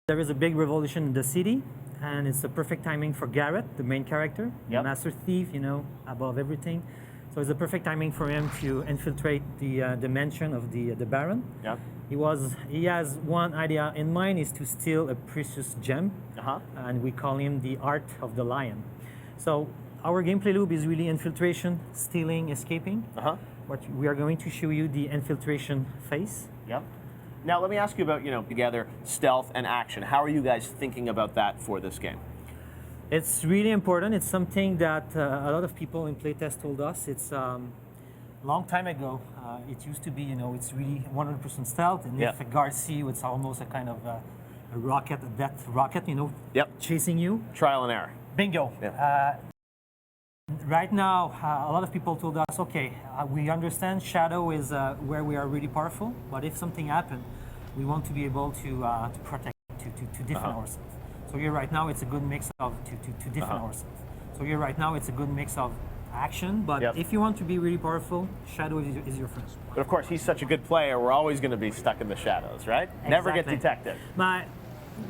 There is a big revolution in the city, and it's the perfect timing for Garrett, the main character, the master thief, you know, above everything. So it's the perfect timing for him to infiltrate the mansion of the Baron. Yeah. He has one idea in mind, is to steal a precious gem, and we call him the Art of the Lion. So our gameplay loop is really infiltration, stealing, escaping. But we are going to show you the infiltration phase. Yep. Now let me ask you about, together, stealth and action. How are you guys thinking about that for this game? It's really important. It's something that a lot of people in playtest told us. It's long time ago. It used to be, it's really 100% stealth. And if a guard see you, it's almost a kind of a rocket, a death rocket, chasing you. Trial and error. Bingo. Right now, a lot of people told us, okay, we understand Shadow is where we are really powerful, but if something happened, we want to be able to protect, to defend ourselves. So here right now, it's a good mix of to defend ourselves. So here right now, it's a good mix of action, but if you want to be really powerful, Shadow is your friend. But of course, he's such a good player, we're always going to be stuck in the shadows, right? Exactly. Never get detected.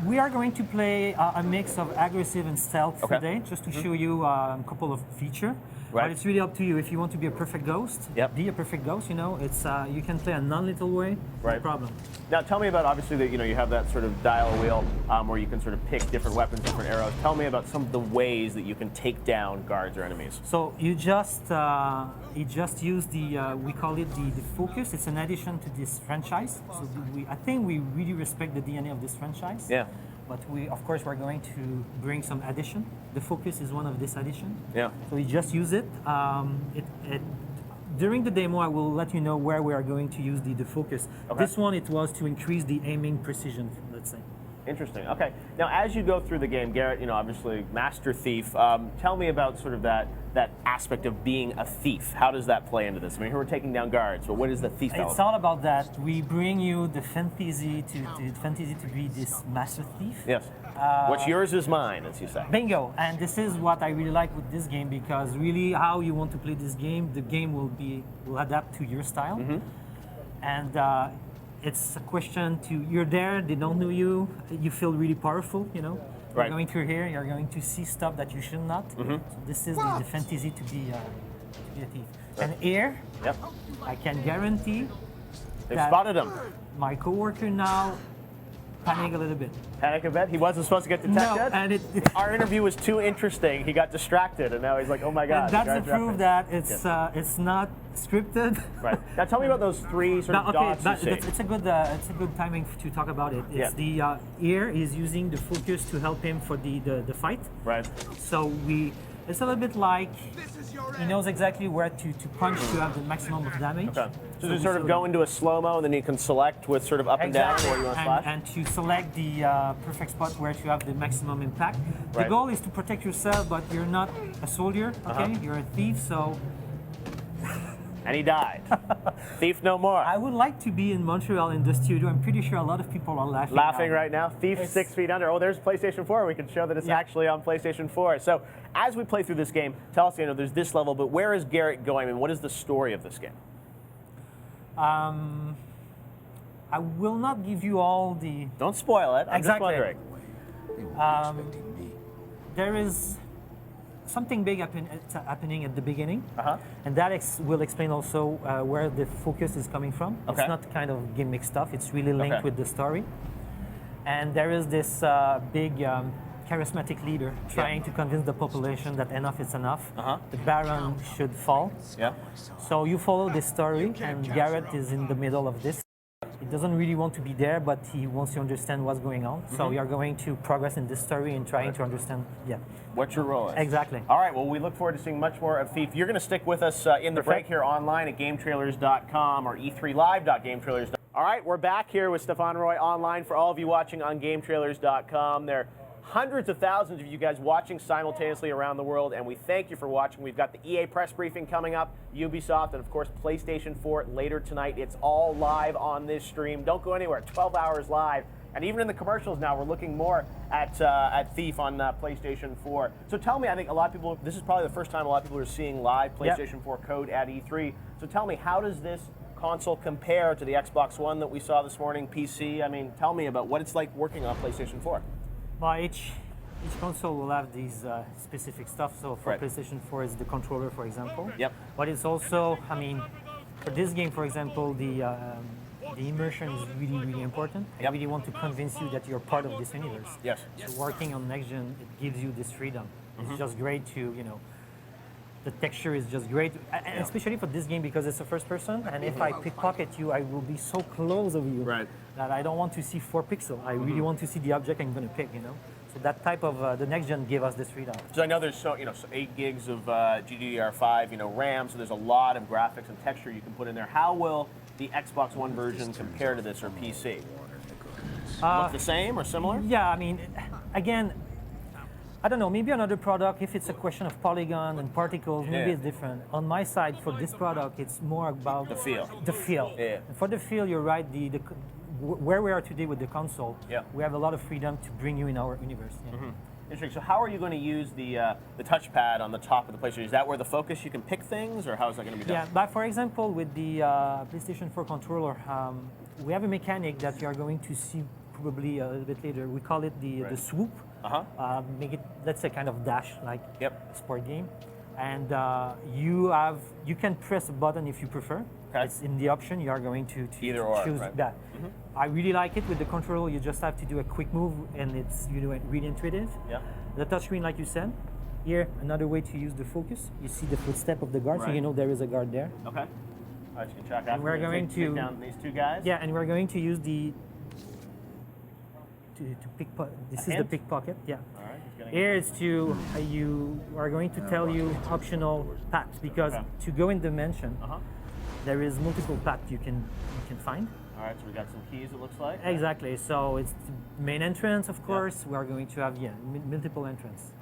We are going to play a mix of aggressive and stealth today, just to show you a couple of features. But it's really up to you. If you want to be a perfect ghost, be a perfect ghost. It's you can play a non-lethal way, no problem. Now tell me about, obviously, that you have that sort of dial wheel where you can sort of pick different weapons, different arrows. Tell me about some of the ways that you can take down guards or enemies. So you just use the we call it the focus. It's an addition to this franchise. So I think we really respect the DNA of this franchise. Yeah. But of course, we're going to bring some addition. The focus is one of this addition. Yeah. So we just use it. During the demo, I will let you know where we are going to use the focus. This one, it was to increase the aiming precision, let's say. Interesting. Okay. Now, as you go through the game, Garrett, obviously master thief. Tell me about sort of that aspect of being a thief. How does that play into this? I mean, here we're taking down guards, but what is the thief element? It's all about that. We bring you the fantasy to be this master thief. Yes. What's yours is mine, as you say. Bingo. And this is what I really like with this game, because really how you want to play this game, the game will adapt to your style. And it's a question you're there, they don't know you, you feel really powerful, You're going through here, you're going to see stuff that you should not. So this is the fantasy to be a thief. And here, I can guarantee They've spotted him. My coworker now panic a little bit. Panic a bit? He wasn't supposed to get detected? No, and our interview was too interesting. He got distracted, and now he's like, oh my God. And that's the proof that it's not scripted. Right. Now tell me about those three sort of dots you see. It's a good timing to talk about it. It's the ear is using the focus to help him for the fight. Right. So it's a little bit like he knows exactly where to punch to have the maximum of damage. Okay. So you sort of go into a slow-mo, and then you can select with sort of up and down where you want to slash? And to select the perfect spot where to have the maximum impact. The goal is to protect yourself, but you're not a soldier, okay? You're a thief, so... And he died. Thief no more. I would like to be in Montreal in the studio. I'm pretty sure a lot of people are laughing. Laughing right now. Thief 6 feet under. Oh, there's PlayStation 4. We can show that it's actually on PlayStation 4. So as we play through this game, tell us, there's this level, but where is Garrett going? I mean, what is the story of this game? I will not give you all the... Don't spoil it. I'm just wondering. There is something big happening at the beginning, and that will explain also where the focus is coming from. It's not kind of gimmick stuff. It's really linked with the story. And there is this big charismatic leader trying to convince the population that enough is enough. The Baron should fall. So you follow this story, and Garrett is in the middle of this. He doesn't really want to be there, but he wants to understand what's going on. So you're going to progress in this story and trying to understand what your role is. Exactly. All right, well, we look forward to seeing much more of Thief. You're going to stick with us in the break here online at GameTrailers.com or e3live.gametrailers.com. All right, we're back here with Stéphane Roy online for all of you watching on GameTrailers.com. There are hundreds of thousands of you guys watching simultaneously around the world, and we thank you for watching. We've got the EA press briefing coming up, Ubisoft, and of course PlayStation 4 later tonight. It's all live on this stream. Don't go anywhere. 12 hours live. And even in the commercials now, we're looking more at Thief on PlayStation 4. So tell me, I think a lot of people, this is probably the first time a lot of people are seeing live PlayStation 4 code at E3. So tell me, how does this console compare to the Xbox One that we saw this morning, PC? I mean, tell me about what it's like working on PlayStation 4. Well, each console will have these specific stuff. So for PlayStation 4, it's the controller, for example. Yep. But it's also, I mean, for this game, for example, the immersion is really, really important. I really want to convince you that you're part of this universe. Yes. So working on next gen, it gives you this freedom. It's just great to, you know, the texture is just great, and especially for this game because it's a first person. And if I pickpocket you, I will be so close of you that I don't want to see 4 pixels. I really want to see the object I'm going to pick. You know, so that type of the next gen give us this freedom. So I know there's so 8 gigs of GDDR5 RAM, so there's a lot of graphics and texture you can put in there. How will the Xbox One version compare to this or PC? Look the same or similar? Yeah, I mean, again, I don't know, maybe another product, if it's a question of polygon and particles, maybe it's different. On my side, for this product, it's more about the feel. The feel. Yeah. And for the feel, you're right, where we are today with the console, we have a lot of freedom to bring you in our universe. Interesting. So how are you going to use the touchpad on the top of the PlayStation? Is that where the focus, you can pick things, or how is that going to be done? Yeah, but for example, with the PlayStation 4 controller, we have a mechanic that you are going to see probably a little bit later. We call it the swoop. Make it, let's say, kind of dash like sport game, and you can press a button if you prefer. It's in the option. You are going to choose that. I really like it with the controller. You just have to do a quick move, and it's really intuitive. The touchscreen, like you said. Here, another way to use the focus. You see the footstep of the guard, so you know there is a guard there. Okay. All right, you can track out. And we're going to take down these 2 guys. Yeah, and we're going to use the to pickpocket. This is the pickpocket. Yeah. All right. Here is to you are going to tell you optional paths because to go in dimension, there is multiple paths you can find. All right. So we got some keys. It looks like. Exactly. So it's the main entrance, of course. We are going to have multiple entrance.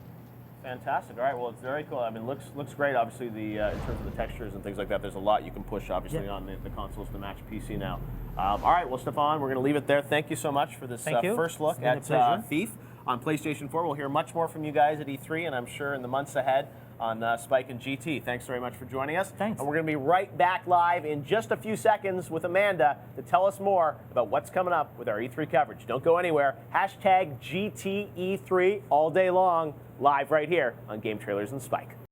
Fantastic. All right. Well, it's very cool. I mean, looks great. Obviously, in terms of the textures and things like that, there's a lot you can push. Obviously, on the consoles to match PC now. All right. Well, Stefan, we're going to leave it there. Thank you so much for this first look at Thief on PlayStation 4. We'll hear much more from you guys at E3, and I'm sure in the months ahead on Spike and GT. Thanks very much for joining us. Thanks. And we're going to be right back live in just a few seconds with Amanda to tell us more about what's coming up with our E3 coverage. Don't go anywhere. #GTE3 all day long, live right here on Game Trailers and Spike.